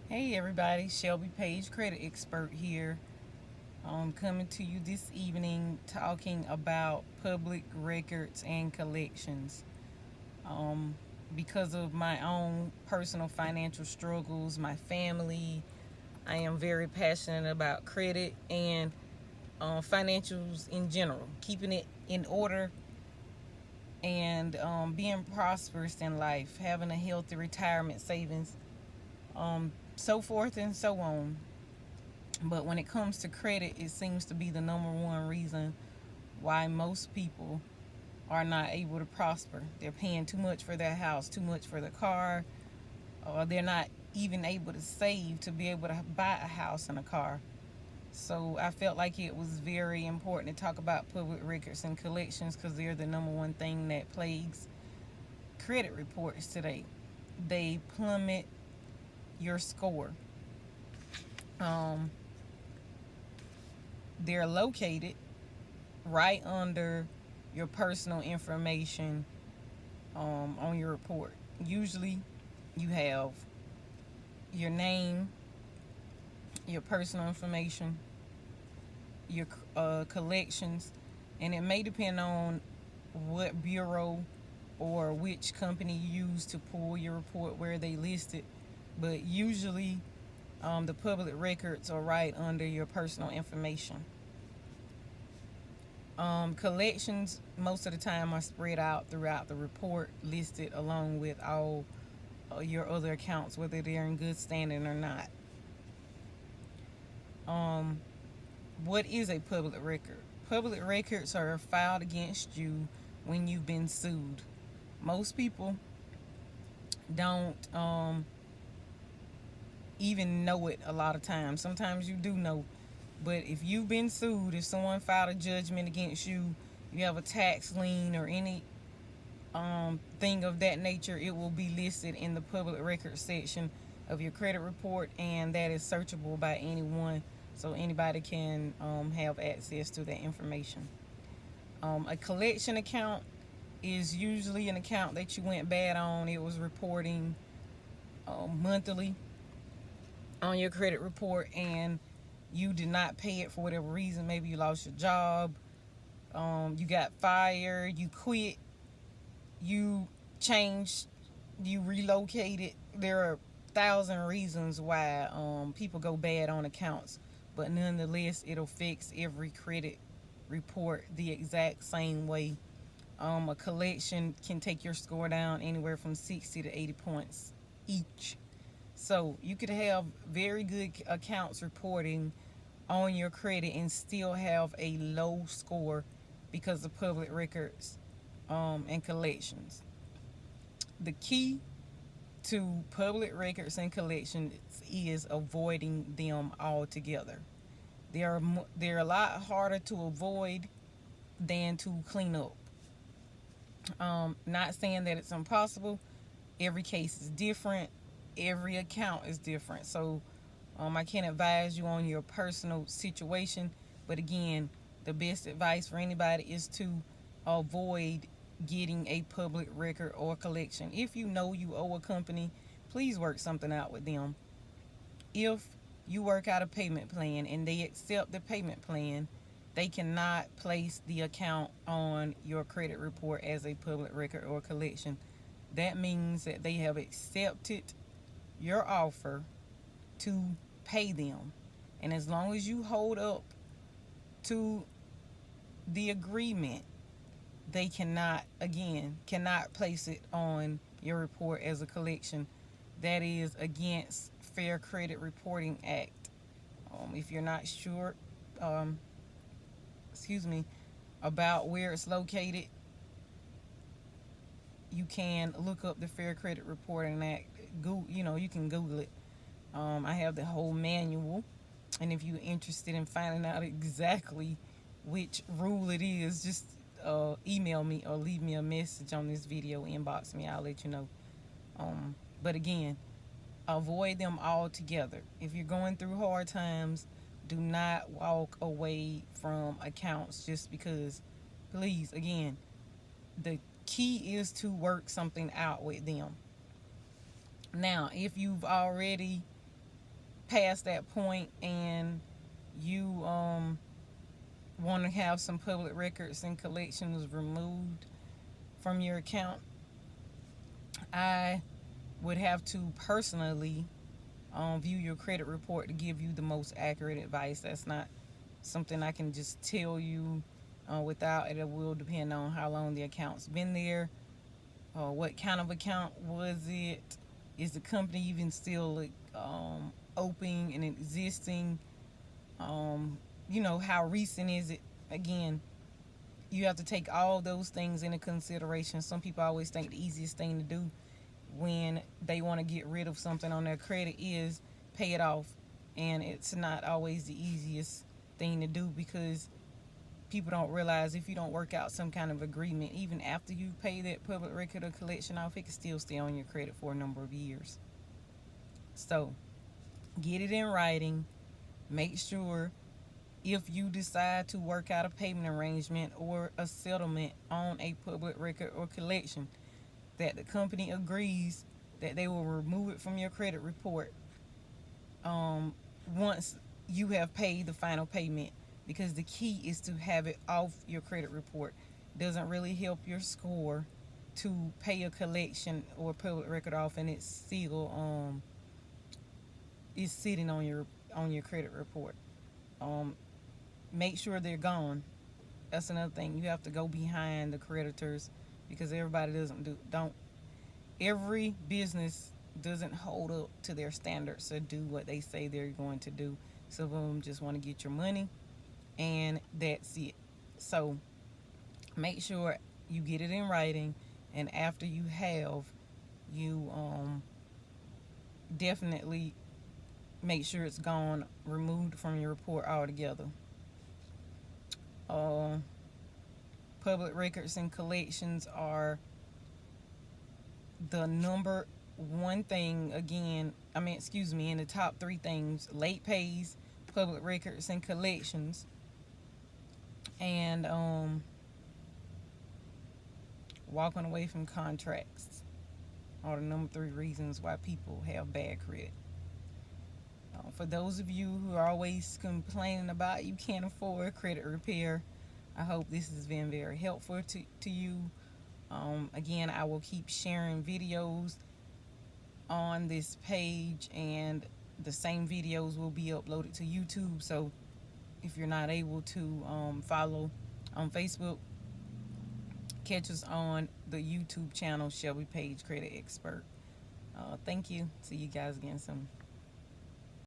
Hey everybody, Shelby Page, credit expert here. Coming to you this evening talking about public records and collections. Um, because of my own personal financial struggles, my family, I am very passionate about credit and financials in general, keeping it in order and being prosperous in life, having a healthy retirement savings, so forth and so on. But when it comes to credit, it seems to be the number one reason why most people are not able to prosper. They're paying too much for their house, too much for their car, or they're not even able to save to be able to buy a house and a car. So I felt like it was very important to talk about public records and collections because they're the number one thing that plagues credit reports today. They plummet your score. Um, they're located right under your personal information on your report. Usually, you have your name, your personal information, your collections, and it may depend on what bureau or which company you use to pull your report where they list it. But usually, the public records are right under your personal information. Collections most of the time are spread out throughout the report, listed along with all your other accounts, whether they're in good standing or not. Um, what is a public record? Public records are filed against you when you've been sued. Most people don't even know it a lot of times. Sometimes you do know, but if you've been sued, if someone filed a judgment against you, you have a tax lien or any thing of that nature, it will be listed in the public record section of your credit report, and that is searchable by anyone, so anybody can have access to that information. A collection account is usually an account that you went bad on. It was reporting monthly on your credit report, and you did not pay it for whatever reason. Maybe you lost your job, you got fired, you quit, you changed, you relocated. There are 1,000 reasons why people go bad on accounts, but nonetheless, it affects every credit report the exact same way. A collection can take your score down anywhere from 60 to 80 points each. So you could have very good accounts reporting on your credit and still have a low score because of public records and collections. The key to public records and collections is avoiding them altogether. They're a lot harder to avoid than to clean up. Not saying that it's impossible. Every case is different. Every account is different. So I can't advise you on your personal situation. But again, the best advice for anybody is to avoid getting a public record or collection. If you know you owe a company, please work something out with them. If you work out a payment plan and they accept the payment plan, they cannot place the account on your credit report as a public record or collection. That means that they have accepted your offer to pay them. And as long as you hold up to the agreement, they cannot place it on your report as a collection. That is against Fair Credit Reporting Act. If you're not sure, um, excuse me, about where it's located, you can look up the Fair Credit Reporting Act. You can Google it. I have the whole manual, and if you're interested in finding out exactly which rule it is, just email me or leave me a message on this video, inbox me. I'll let you know. But again, avoid them altogether. If you're going through hard times, do not walk away from accounts just because. Please, again, the key is to work something out with them. Now, if you've already past that point and you want to have some public records and collections removed from your account, I would have to personally view your credit report to give you the most accurate advice. That's not something I can just tell you without. It will depend on how long the account's been there, what kind of account was it, is the company even still open and existing, how recent is it. Again, you have to take all those things into consideration. Some people always think the easiest thing to do when they want to get rid of something on their credit is pay it off, and it's not always the easiest thing to do, because people don't realize if you don't work out some kind of agreement, even after you pay that public record or collection off, it can still stay on your credit for a number of years. So get it in writing. Make sure if you decide to work out a payment arrangement or a settlement on a public record or collection, that the company agrees that they will remove it from your credit report once you have paid the final payment, because the key is to have it off your credit report. It doesn't really help your score to pay a collection or public record off and it's still is sitting on your credit report. Make sure they're gone. That's another thing. You have to go behind the creditors, because everybody don't every business doesn't hold up to their standards or do what they say they're going to do. Some of them just want to get your money and that's it. So make sure you get it in writing, and after you have, you definitely make sure it's gone, removed from your report altogether. Public records and collections are the number one thing. Again, in the top three things: late pays, public records and collections, and walking away from contracts are the number three reasons why people have bad credit. For those of you who are always complaining about you can't afford credit repair, I hope this has been very helpful to you. Again, I will keep sharing videos on this page, and the same videos will be uploaded to YouTube. So if you're not able to follow on Facebook, catch us on the YouTube channel, Shelby Page Credit Expert. Thank you. See you guys again soon.